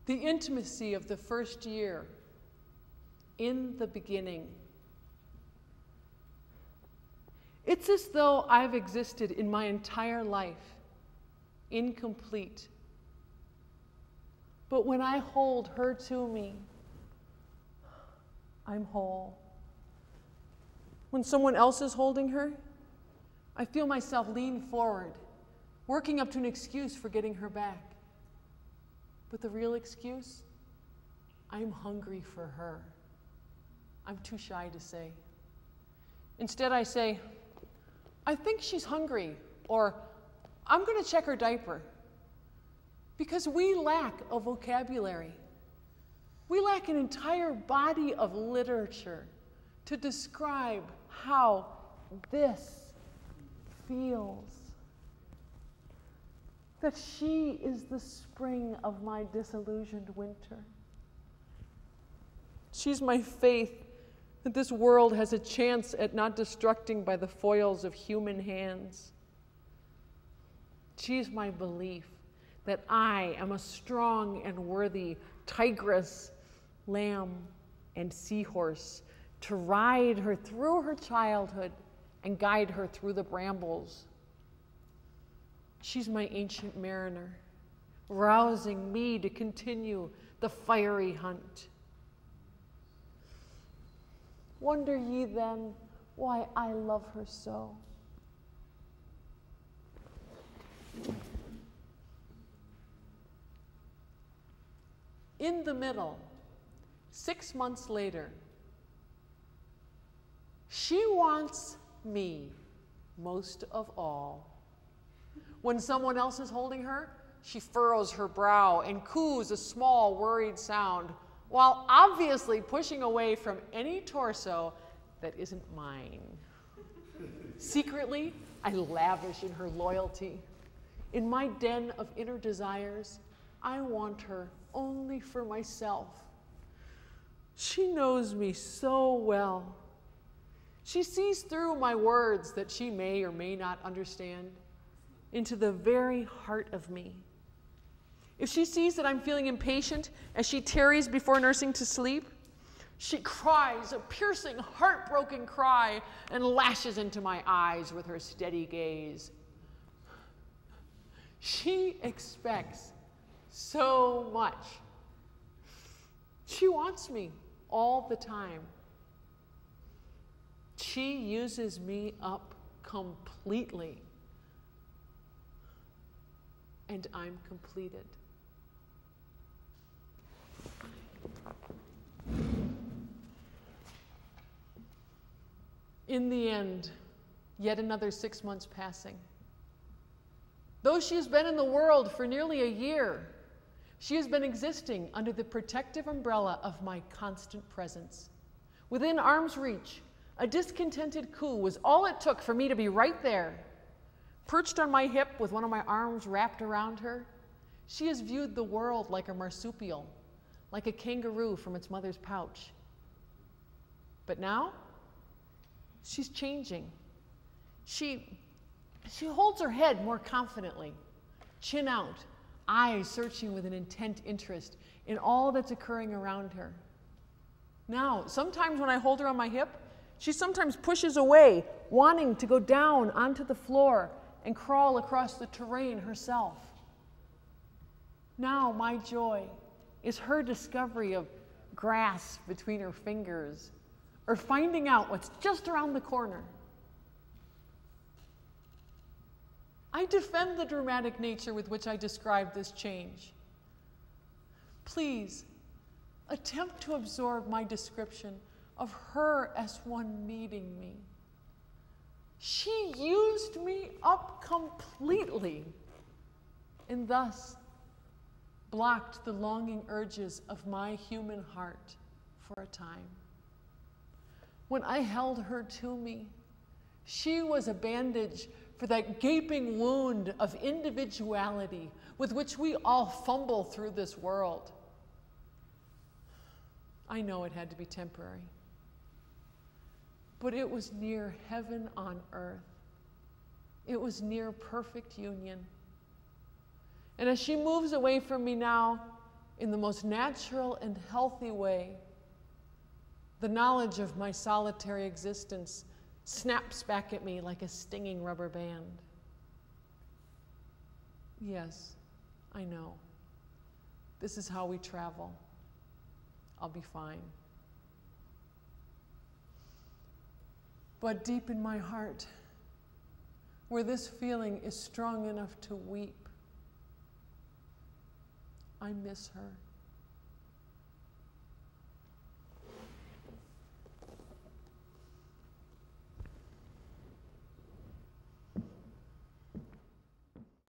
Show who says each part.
Speaker 1: the intimacy of the first year, in the beginning. It's as though I've existed in my entire life, incomplete. But when I hold her to me, I'm whole. When someone else is holding her, I feel myself lean forward, working up to an excuse for getting her back. But the real excuse? I'm hungry for her. I'm too shy to say. Instead, I say, I think she's hungry, or I'm going to check her diaper. Because we lack a vocabulary. We lack an entire body of literature to describe how this feels. That she is the spring of my disillusioned winter. She's my faith that this world has a chance at not destructing by the foils of human hands. She's my belief that I am a strong and worthy tigress, lamb, and seahorse to ride her through her childhood and guide her through the brambles. She's my ancient mariner, rousing me to continue the fiery hunt. Wonder ye then why I love her so. In the middle, 6 months later, she wants me most of all. When someone else is holding her, she furrows her brow and coos a small, worried sound, while obviously pushing away from any torso that isn't mine. Secretly, I lavish in her loyalty. In my den of inner desires, I want her only for myself. She knows me so well. She sees through my words that she may or may not understand into the very heart of me. If she sees that I'm feeling impatient as she tarries before nursing to sleep, she cries a piercing, heartbroken cry and lashes into my eyes with her steady gaze. She expects so much. She wants me all the time. She uses me up completely. And I'm completed. In the end, yet another 6 months passing. Though she has been in the world for nearly a year, she has been existing under the protective umbrella of my constant presence. Within arm's reach, a discontented coo was all it took for me to be right there. Perched on my hip with one of my arms wrapped around her, she has viewed the world like a marsupial, like a kangaroo from its mother's pouch. But now, she's changing. She holds her head more confidently, chin out, eyes searching with an intent interest in all that's occurring around her. Now, sometimes when I hold her on my hip, she sometimes pushes away, wanting to go down onto the floor and crawl across the terrain herself. Now my joy is her discovery of grass between her fingers, or finding out what's just around the corner. I defend the dramatic nature with which I describe this change. Please, attempt to absorb my description of her as one meeting me. She used me up completely, and thus blocked the longing urges of my human heart for a time. When I held her to me, she was a bandage for that gaping wound of individuality with which we all fumble through this world. I know it had to be temporary, but it was near heaven on earth. It was near perfect union. And as she moves away from me now, in the most natural and healthy way, the knowledge of my solitary existence snaps back at me like a stinging rubber band. Yes, I know. This is how we travel. I'll be fine. But deep in my heart, where this feeling is strong enough to weep, I miss her.